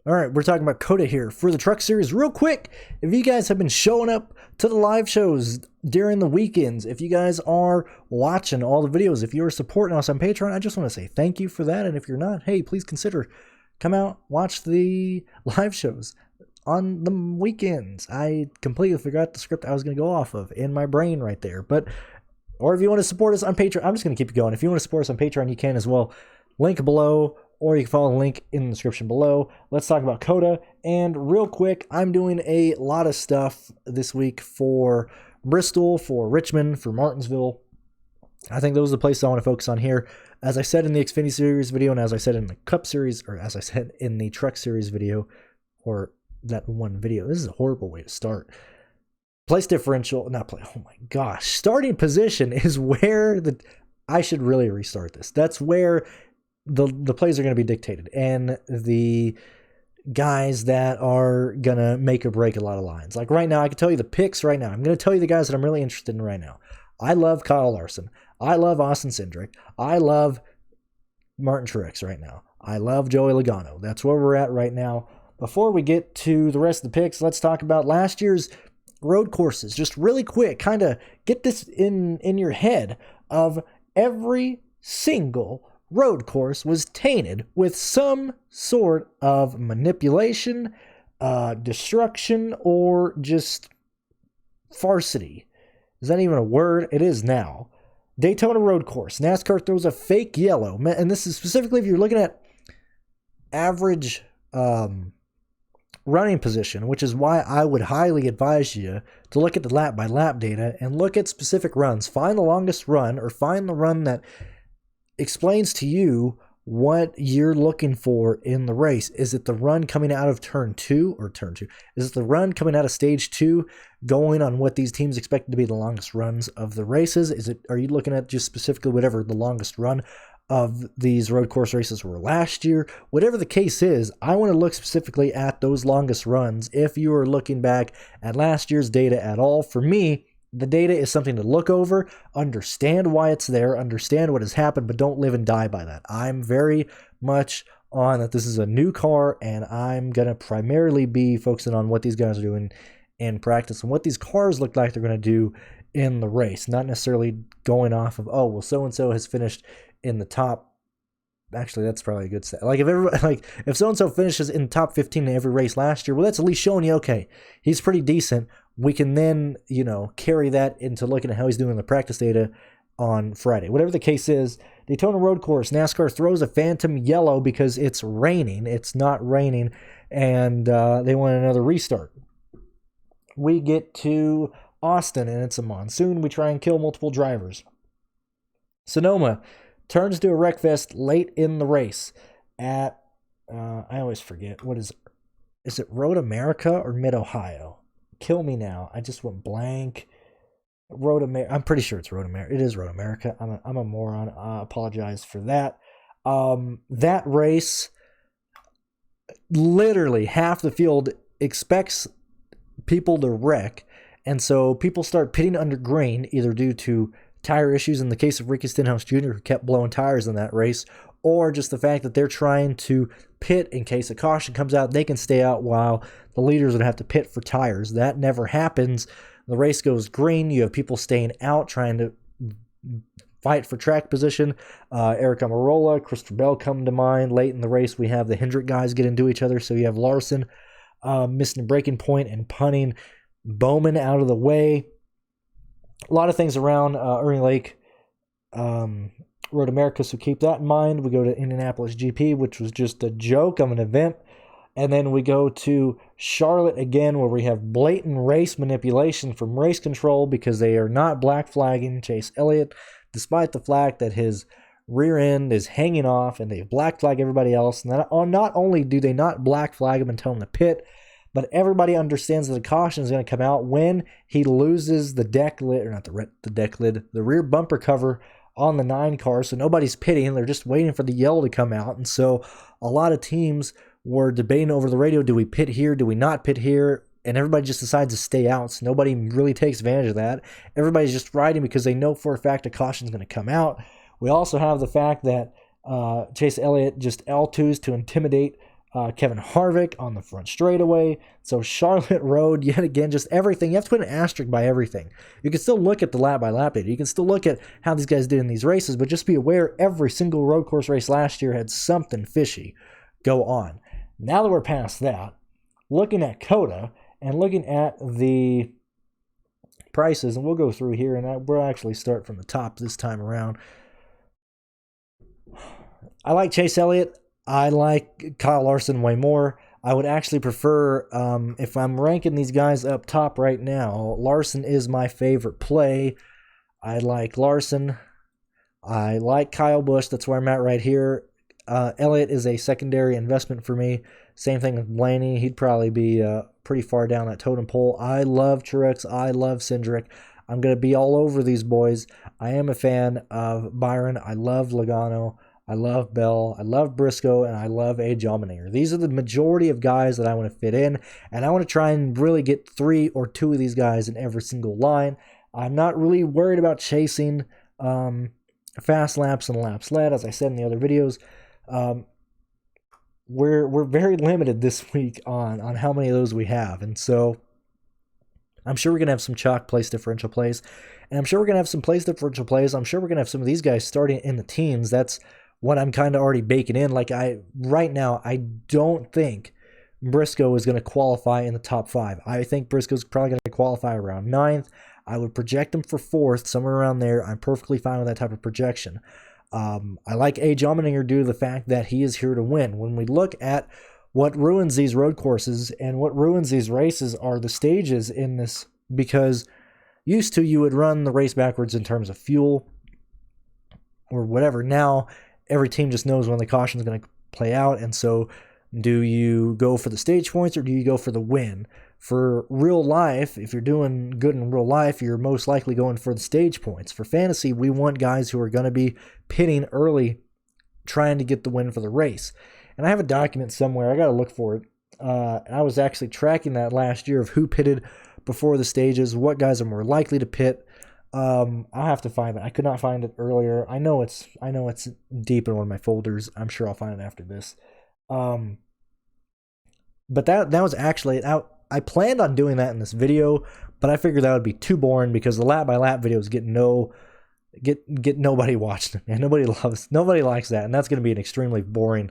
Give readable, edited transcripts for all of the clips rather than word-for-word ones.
All right, we're talking about Cota here for the Truck Series. Real quick, if you guys have been showing up to the live shows during the weekends, if you guys are watching all the videos, if you're supporting us on Patreon, I just want to say thank you for that. And if you're not, hey, please consider come out, watch the live shows on the weekends. I completely forgot the script I was going to go off of in my brain right there. Or if you want to support us on Patreon, I'm just going to keep it going. If you want to support us on Patreon, you can as well. Link below, or you can follow the link in the description below. Let's talk about Cota. And real quick, I'm doing a lot of stuff this week for Bristol, for Richmond, for Martinsville. I think those are the places I want to focus on here. As I said in the Xfinity Series video, and as I said in the Cup Series, or as I said in the Truck Series video, or that one video, this is a horrible way to start. Place differential, not play, oh my gosh. Starting position is where I should really restart this. That's where the plays are going to be dictated, and the guys that are going to make or break a lot of lines. Like right now, I can tell you the picks right now. I'm going to tell you the guys that I'm really interested in right now. I love Kyle Larson. I love Austin Cindric. I love Martin Truex right now. I love Joey Logano. That's where we're at right now. Before we get to the rest of the picks, let's talk about last year's road courses. Just really quick, kind of get this in your head of every single road course was tainted with some sort of manipulation, destruction, or just farcity. Is that even a word? It is now. Daytona road course. NASCAR throws a fake yellow. And this is specifically if you're looking at average running position, which is why I would highly advise you to look at the lap by lap data and look at specific runs. Find the longest run, or find the run that explains to you what you're looking for in the race. Is it the run coming out of turn 2 or turn 2? Is it the run coming out of stage 2 going on what these teams expect to be the longest runs of the races? Are you looking at just specifically whatever the longest run of these road course races were last year? Whatever the case is, I want to look specifically at those longest runs if you are looking back at last year's data at all. For me, the data is something to look over, understand why it's there, understand what has happened, but don't live and die by that. I'm very much on that this is a new car, and I'm going to primarily be focusing on what these guys are doing in practice and what these cars look like they're going to do in the race, not necessarily going off of, oh, well, so-and-so has finished in the top. Actually, that's probably a good stat. Like if so-and-so finishes in the top 15 in every race last year, well, that's at least showing you, okay, he's pretty decent. We can then, carry that into looking at how he's doing the practice data on Friday. Whatever the case is, Daytona Road Course, NASCAR throws a phantom yellow because it's raining. It's not raining, and they want another restart. We get to Austin, and it's a monsoon. We try and kill multiple drivers. Sonoma turns to a wreckfest late in the race at, I always forget, what is it Road America or Mid-Ohio? Kill me now. I just went blank. Road America. I'm pretty sure it's Road America. It is Road America. I'm a moron. I apologize for that. That race, literally half the field expects people to wreck, and so people start pitting under green, either due to tire issues in the case of Ricky Stenhouse Jr., who kept blowing tires in that race, or just the fact that they're trying to pit in case a caution comes out. They can stay out while the leaders would have to pit for tires. That never happens. The race goes green. You have people staying out trying to fight for track position. Eric Almirola, Christopher Bell come to mind. Late in the race, we have the Hendrick guys get into each other. So you have Larson missing a breaking point and punting. Bowman out of the way. A lot of things around Ernie Lake Road America, so keep that in mind. We go to Indianapolis GP, which was just a joke of an event. And then we go to Charlotte again, where we have blatant race manipulation from race control because they are not black flagging Chase Elliott, despite the fact that his rear end is hanging off, and they black flag everybody else. And not only do they not black flag him and tell him to pit, but everybody understands that the caution is going to come out when he loses the deck lid, or not the deck lid, the rear bumper cover on the 9 car. So nobody's pitting. They're just waiting for the yellow to come out. And so a lot of teams were debating over the radio, do we pit here? Do we not pit here? And everybody just decides to stay out. So nobody really takes advantage of that. Everybody's just riding because they know for a fact a caution is going to come out. We also have the fact that Chase Elliott just L2s to intimidate Kevin Harvick on the front straightaway. So Charlotte Road, yet again, just everything. You have to put an asterisk by everything. You can still look at the lap by lap data. You can still look at how these guys did in these races, but just be aware every single road course race last year had something fishy go on. Now that we're past that, looking at Cota and looking at the prices, and we'll go through here, and we'll actually start from the top this time around. I like Chase Elliott. I like Kyle Larson way more. I would actually prefer, if I'm ranking these guys up top right now, Larson is my favorite play. I like Larson. I like Kyle Busch. That's where I'm at right here. Elliott is a secondary investment for me. Same thing with Blaney. He'd probably be pretty far down that totem pole. I love Truex. I love Cindric. I'm going to be all over these boys. I am a fan of Byron. I love Logano. I love Bell, I love Briscoe, and I love A. Allmendinger. These are the majority of guys that I want to fit in, and I want to try and really get 3 or 2 of these guys in every single line. I'm not really worried about chasing fast laps and laps led, as I said in the other videos. We're very limited this week on how many of those we have, and so I'm sure we're going to have some chalk place differential plays, and I'm sure we're going to have some place differential plays. I'm sure we're going to have some of these guys starting in the teens. That's what I'm kind of already baking in. Like right now, I don't think Briscoe is going to qualify in the top 5. I think Briscoe's probably going to qualify around 9th. I would project him for 4th, somewhere around there. I'm perfectly fine with that type of projection. I like A. Allmendinger due to the fact that he is here to win. When we look at what ruins these road courses and what ruins these races are the stages in this, because used to you would run the race backwards in terms of fuel or whatever. Now, every team just knows when the caution is going to play out, and so do you go for the stage points or do you go for the win? For real life, if you're doing good in real life, you're most likely going for the stage points. For fantasy, we want guys who are going to be pitting early, trying to get the win for the race. And I have a document somewhere. I got to look for it. And I was actually tracking that last year of who pitted before the stages, what guys are more likely to pit. I'll have to find it. I could not find it earlier. I know it's deep in one of my folders. I'm sure I'll find it after this. But that was actually out. I planned on doing that in this video, but I figured that would be too boring because the lap by lap videos get nobody watching them. Nobody likes that, and that's going to be an extremely boring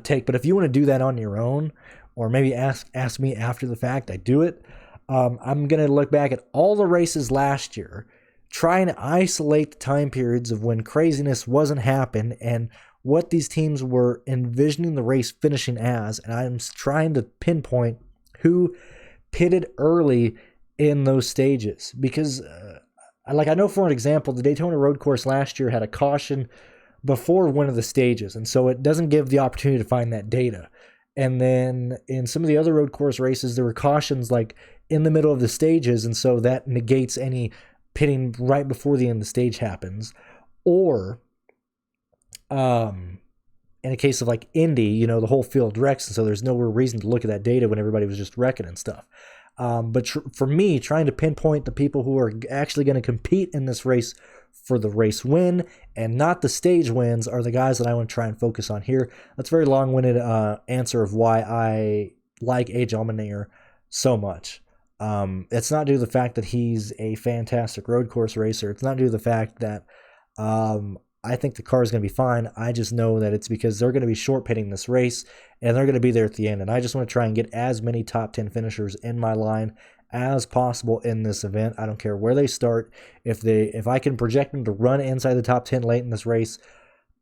take. But if you want to do that on your own, or maybe ask me after the fact, I do it. I'm going to look back at all the races last year, try and isolate the time periods of when craziness wasn't happening and what these teams were envisioning the race finishing as, and I'm trying to pinpoint who pitted early in those stages. Because, I know for an example, the Daytona Road Course last year had a caution before one of the stages, and so it doesn't give the opportunity to find that data. And then in some of the other road course races, there were cautions like in the middle of the stages, and so that negates any pitting right before the end of the stage happens. Or in a case of like Indy, the whole field wrecks, and so there's no reason to look at that data when everybody was just wrecking and stuff. But for me, trying to pinpoint the people who are actually going to compete in this race for the race win and not the stage wins are the guys that I want to try and focus on here. That's a very long-winded answer of why I like A. Allmendinger so much. It's not due to the fact that he's a fantastic road course racer. It's not due to the fact that I think the car is going to be fine. I just know that it's because they're going to be short pitting this race and they're going to be there at the end. And I just want to try and get as many top 10 finishers in my line as possible in this event. I don't care where they start. If I can project them to run inside the top 10 late in this race,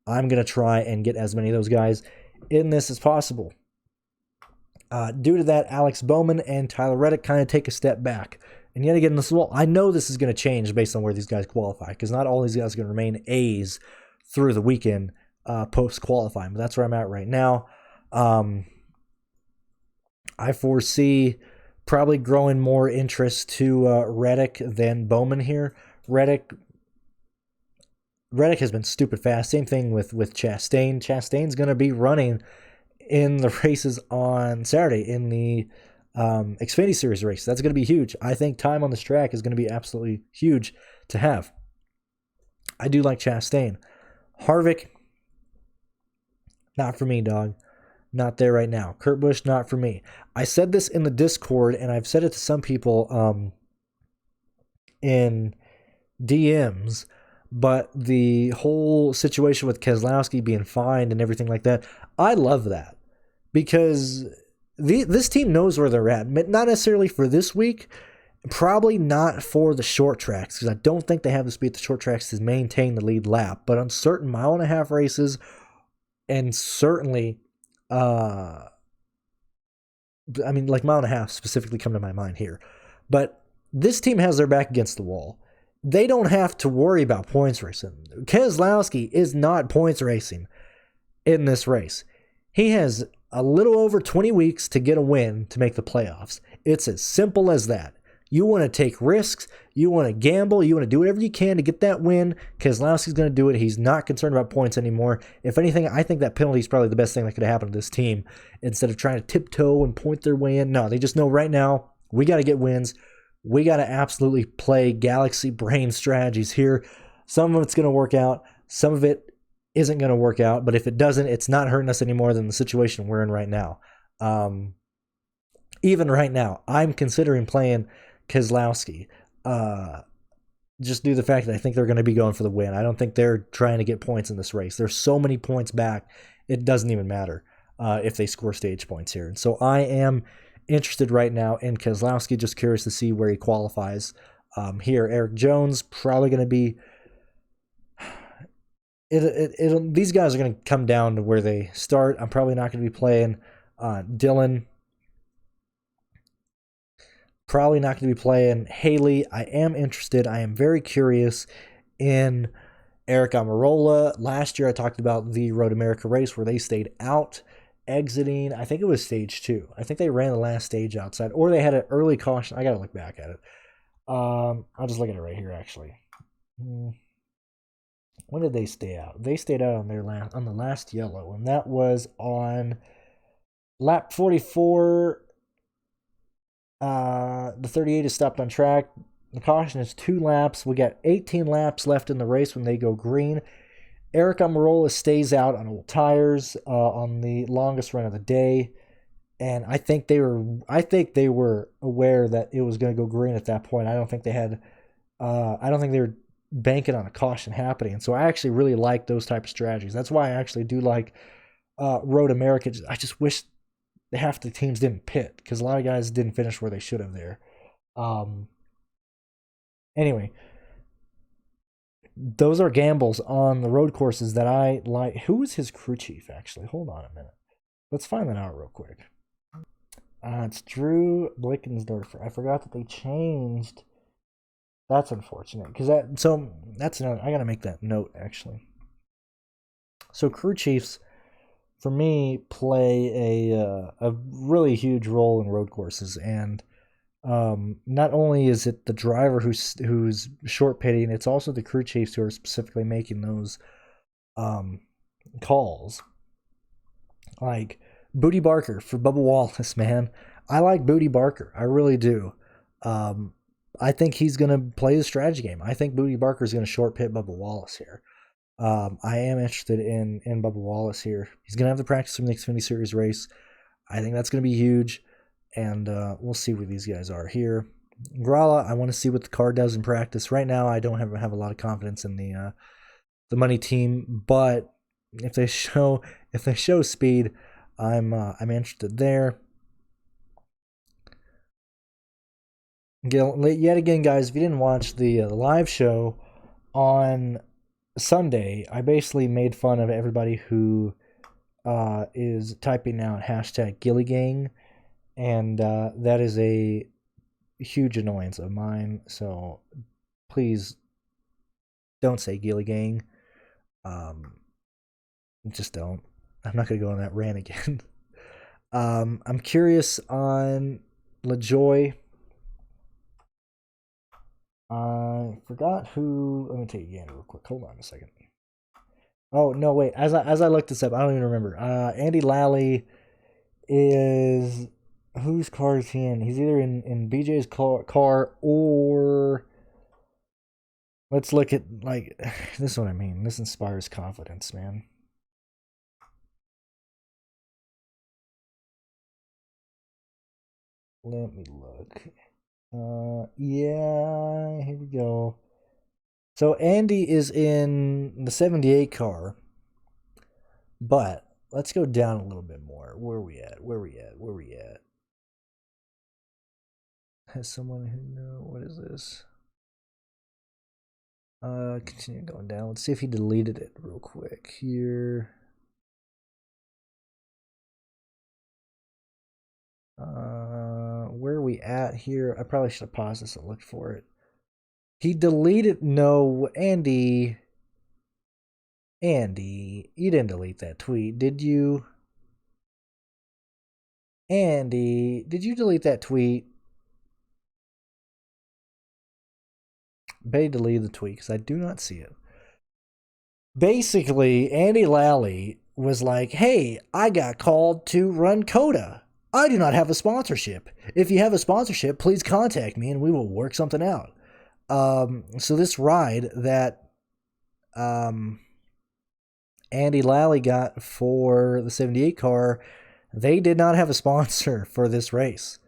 I'm going to try and get as many of those guys in this as possible. Due to that, Alex Bowman and Tyler Reddick kind of take a step back. And yet again, I know this is going to change based on where these guys qualify, because not all these guys are going to remain A's through the weekend post-qualifying. But that's where I'm at right now. I foresee probably growing more interest to Reddick than Bowman here. Reddick has been stupid fast. Same thing with Chastain. Chastain's going to be running in the races on Saturday in the Xfinity Series race. That's going to be huge. I think time on this track is going to be absolutely huge to have. I do like Chastain. Harvick, not for me, dog. not there right now. Kurt Busch, not for me. I said this in the Discord, and I've said it to some people in DMs, but the whole situation with Keselowski being fined and everything like that, I love that because this team knows where they're at. Not necessarily for this week, probably not for the short tracks, because I don't think they have the speed at the short tracks to maintain the lead lap, but on certain 1.5-mile races, and certainly, I mean, like 1.5 miles specifically come to my mind here, but this team has their back against the wall. They don't have to worry about points racing. Keselowski is not points racing in this race. He has a little over 20 weeks to get a win to make the playoffs. It's as simple as that. You want to take risks. You want to gamble. You want to do whatever you can to get that win. Keselowski's going to do it. He's not concerned about points anymore. If anything, I think that penalty is probably the best thing that could have happened to this team. Instead of trying to tiptoe and point their way in, no, they just know right now we got to get wins. We got to absolutely play galaxy brain strategies here. Some of it's going to work out. Some of it isn't going to work out. But if it doesn't, it's not hurting us any more than the situation we're in right now. Even right now, I'm considering playing Keselowski, just due to the fact that I think they're going to be going for the win. I don't think they're trying to get points in this race. There's so many points back, it doesn't even matter if they score stage points here. And so I am interested right now in Keselowski, just curious to see where he qualifies here. Eric Jones, probably going to be... these guys are going to come down to where they start. I'm probably not going to be playing Dylan. Probably not going to be playing Haley. I am interested. I am very curious in Eric Almirola. Last year I talked about the Road America race where they stayed out, exiting, I think it was stage 2. I think they ran the last stage outside, or they had an early caution. I got to look back at it. I'll just look at it right here, actually. When did they stay out? They stayed out on the last yellow, and that was on lap 44. The 38 is stopped on track. The caution is 2 laps. We got 18 laps left in the race when they go green. Eric Almirola stays out on old tires on the longest run of the day, and I think they were aware that it was going to go green at that point. I don't think they were banking on a caution happening. And so I actually really like those type of strategies. That's why I actually do like Road America. I just wish half the teams didn't pit, because a lot of guys didn't finish where they should have there. Anyway, those are gambles on the road courses that I like. Who was his crew chief, actually? Hold on a minute. Let's find that out real quick. It's Drew Blickensdorfer. I forgot that they changed. That's unfortunate, because that's another. I gotta make that note, actually. So crew chiefs, for me, play a really huge role in road courses, and not only is it the driver who's short pitting, it's also the crew chiefs who are specifically making those calls. Like Booty Barker for Bubba Wallace, man. I like Booty Barker, I really do. I think he's going to play the strategy game. I think Booty Barker is going to short pit Bubba Wallace here. I am interested in Bubba Wallace here. He's going to have the practice from the Xfinity Series race. I think that's going to be huge, and we'll see where these guys are here. Grala, I want to see what the car does in practice. Right now, I don't have a lot of confidence in the money team, but if they show speed, I'm interested there. Yet again, guys, if you didn't watch the live show on Sunday, I basically made fun of everybody who is typing out hashtag Gillygang, and that is a huge annoyance of mine. So please don't say Gillygang. Just don't. I'm not gonna go on that rant again. I'm curious on LaJoy. I forgot who. Let me take it again real quick. Hold on a second. Oh no, wait. As I looked this up, I don't even remember. Andy Lally is, whose car is he in? He's either in BJ's car or, let's look at, like, this is what I mean. This inspires confidence, man. Let me look. Yeah, here we go. So Andy is in the 78 car, but let's go down a little bit more. Where are we at? Where are we at? Where are we at? Has someone who know what is this? Continue going down. Let's see if he deleted it real quick here. Where are we at here? I probably should have paused this and looked for it. He deleted. No, Andy, you didn't delete that tweet, did you? Andy, did you delete that tweet? Bay deleted the tweet because I do not see it. Basically, Andy Lally was like, hey, I got called to run Cota. I do not have a sponsorship. If you have a sponsorship, please contact me and we will work something out. So this ride that Andy Lally got for the 78 car, they did not have a sponsor for this race.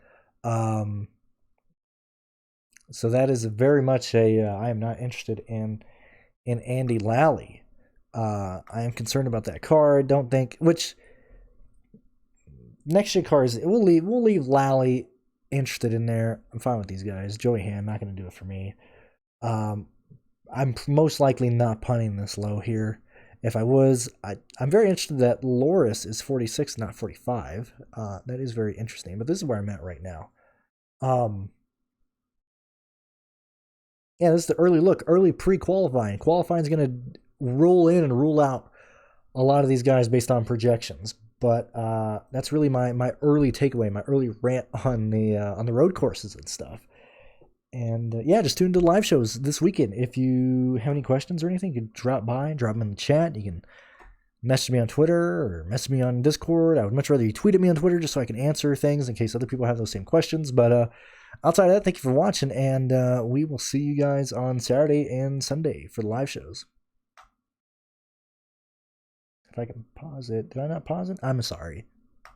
So that is very much a I am not interested in Andy Lally. I am concerned about that car. I don't think next gen cars we'll leave Lally interested in there. I'm fine with these guys. Joey Hand not going to do it for me. I'm most likely not punting this low here. If I was, I'm very interested that Loris is 46, not 45. That is very interesting. But this is where I'm at right now. Yeah, this is the early look, early pre-qualifying. Qualifying is going to roll in and rule out a lot of these guys based on projections. But that's really my early takeaway, my early rant on the road courses and stuff. And yeah, just tune into the live shows this weekend. If you have any questions or anything, you can drop by, drop them in the chat. You can message me on Twitter or message me on Discord. I would much rather you tweet at me on Twitter just so I can answer things in case other people have those same questions. But outside of that, thank you for watching, and we will see you guys on Saturday and Sunday for the live shows. If I can pause it. Did I not pause it? I'm sorry.